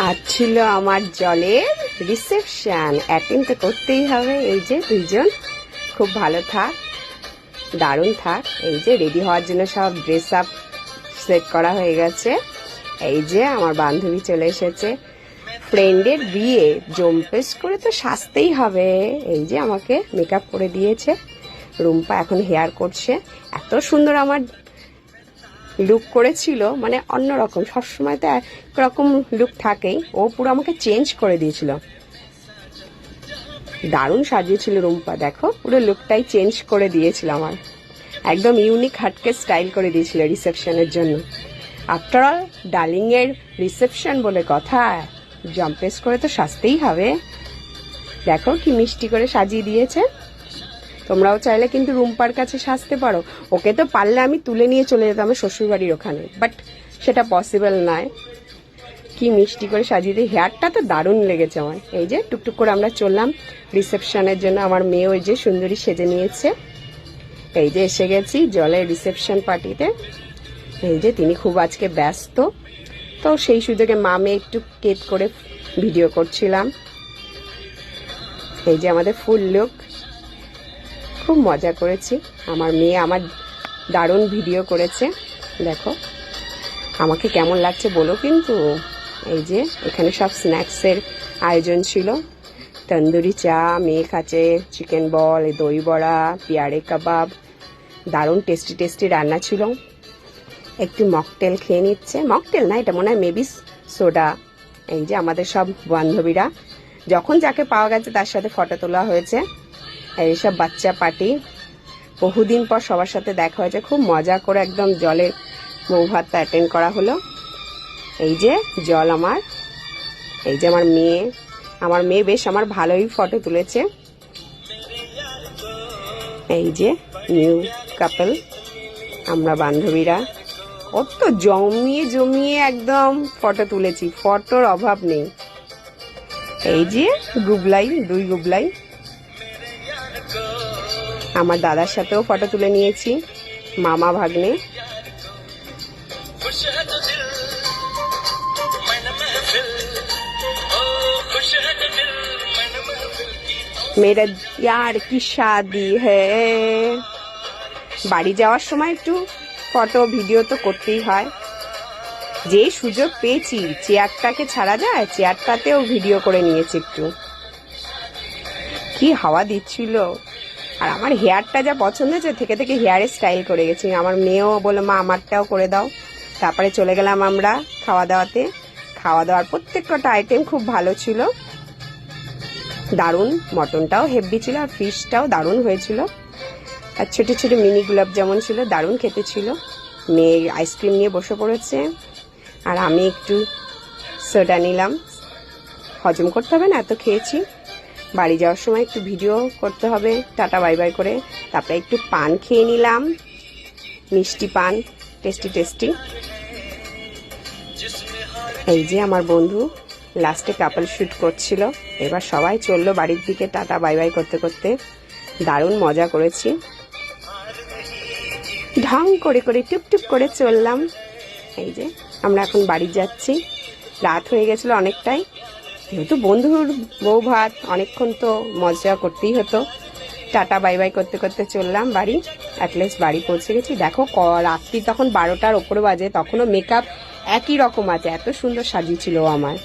আজ ছিল আমার জলের রিসেপশন, অ্যাটেন্ড তো করতেই হবে। এই যে দুইজন, খুব ভালো থাক, দারুণ থাক। এই যে রেডি হওয়ার জন্য সব ড্রেস আপ সেট করা হয়ে গেছে। এই যে আমার বান্ধবী চলে এসেছে, ফ্রেন্ডের বিয়ে, জম্পেস করে তো সাজতেই হবে। এই যে আমাকে মেকআপ করে দিয়েছে রুম্পা, এখন হেয়ার করছে। এত সুন্দর আমার লুক করেছিল, মানে অন্যরকম, সবসময় তো একরকম লুক থাকেই, ও পুরো আমাকে চেঞ্জ করে দিয়েছিল। দারুণ সাজিয়েছিল রুম্পা, দেখো পুরো লুকটাই চেঞ্জ করে দিয়েছিল আমার, একদম ইউনিক হাটকে স্টাইল করে দিয়েছিল রিসেপশনের জন্য। আফটার অল ডার্লিং এর রিসেপশন বলে কথা, জম্পেস করে তো সাজতেই হবে। দেখো কি মিষ্টি করে সাজিয়ে দিয়েছে। তোমরাও চাইলে কিন্তু রুম্পার কাছে সাজতে পারো। ওকে তো পারলে আমি তুলে নিয়ে চলে যেতাম আমার শ্বশুরবাড়ির ওখানে, বাট সেটা পসিবল নয়। কি মিষ্টি করে সাজিয়ে দিয়ে, হেয়ারটা তো দারুণ লেগেছে আমার। এই যে টুকটুক করে আমরা চললাম রিসেপশনের জন্য। আমার মেয়ে ওই যে সুন্দরী সেজে নিয়েছে। এই যে এসে গেছি জলের রিসেপশন পার্টিতে। এই যে তিনি খুব আজকে ব্যস্ত, তো সেই সুযোগে মা মেয়ে একটু কেট করে ভিডিও করছিলাম। এই যে আমাদের ফুল লুক, খুব মজা করেছি। আমার মেয়ে আমার দারুণ ভিডিও করেছে, দেখো আমাকে কেমন লাগছে বলো কিন্তু। এই যে এখানে সব স্ন্যাক্সের আয়োজন ছিল, তন্দুরি চা, মেয়ে খাচ্ছে চিকেন বল, দই বড়া, পেয়ারে কাবাব, দারুণ টেস্টি টেস্টি রান্না ছিল। একটু মকটেল খেয়ে নিচ্ছে, মকটেল না এটা মনে হয় মেবি সোডা। এই যে আমাদের সব বান্ধবীরা, যখন যাকে পাওয়া গেছে তার সাথে ফটো তোলা হয়েছে। এইসব বাচ্চা পার্টি, বহুদিন পর সবার সাথে দেখা হয়েছে, খুব মজা করে একদম জলে বউ ভাতটা অ্যাটেন্ড করা হলো। এই যে জল আমার, এই যে আমার মেয়ে বেশ আমার ভালোই ফটো তুলেছে। এই যে নিউ কাপল, আমরা বান্ধবীরা কত জমিয়ে জমিয়ে একদম ফটো তুলেছি, ফটোর অভাব নেই। এই যে গুবলাই, দুই গুবলাই, আমার দাদার সাথেও ফটো তুলে নিয়েছি, মামা ভাগ্নে। মেরা ইয়ার কি শাদি হ্যায়। বাড়ি যাওয়ার সময় একটু ফটো ভিডিও তো করতেই হয়, যে সুযোগ পেয়েছি চেয়ারটাকে ছাড়া যায়, চেয়ারটাতেও ভিডিও করে নিয়েছি একটু। কি হাওয়া দিচ্ছিল, আর আমার হেয়ারটা যা পছন্দ হয়েছে, থেকে থেকে হেয়ারের স্টাইল করে গেছি। আমার মেয়েও বললো মা আমারটাও করে দাও। তারপরে চলে গেলাম আমরা খাওয়া দাওয়াতে। খাওয়া দাওয়ার প্রত্যেক কটা আইটেম খুব ভালো ছিল, দারুণ। মটনটাও হেভি ছিল, আর ফিশটাও দারুণ হয়েছিল, আর ছোটো ছোটো মিনি গোলাপ যেমন ছিল, দারুণ খেতে ছিল। মেয়ে আইসক্রিম নিয়ে বসে পড়েছে, আর আমি একটু সোডা নিলাম। হজম করতে হবে না, এত খেয়েছি। বাড়ি যাওয়ার সময় একটু ভিডিও করতে হবে, টাটা বাই বাই করে। তারপরে একটু পান খেয়ে নিলাম, মিষ্টি পান, টেস্টি টেস্টি। এই যে আমার বন্ধু লাস্টে কাপল শুট করছিল। এবার সবাই চললো বাড়ির দিকে টাটা বাই বাই করতে করতে। দারুণ মজা করেছি, ঢং করে করে টুপটুপ করে চললাম। এই যে আমরা এখন বাড়ি যাচ্ছি, রাত হয়ে গেছিলো অনেকটাই। যেহেতু বন্ধুর বউ ভাত, অনেকক্ষণ তো মজা করতেই হতো। টাটা বাই বাই করতে করতে চললাম বাড়ি। অ্যাটলিস্ট বাড়ি পৌঁছে গেছি। দেখো রাত্রি তখন 12টার ওপরে বাজে, তখনও মেকআপ একই রকম আছে, এত সুন্দর সাজিয়েছিল আমার।